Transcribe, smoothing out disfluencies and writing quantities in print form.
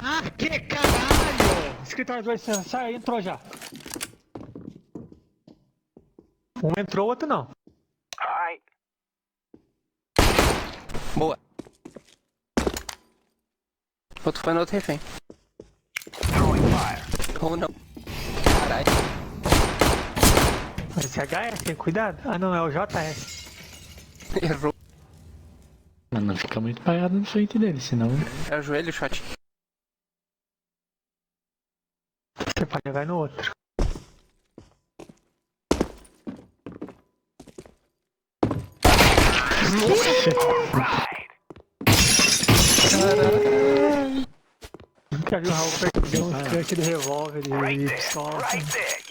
Ah, que caralho! Escritório 2, sai, entrou já. Um entrou, o outro não. Ai. Boa. Outro foi no outro refém. Throwing fire. Ou não. Caralho. Esse HS, tem cuidado? Ah não, é o JS. Errou. Mano, não fica muito parado na frente dele, senão. É o joelho, shot. Você pode vai no outro. Caralho. Nunca vi o Raul perder um clutch de revólver de pistola. Right there.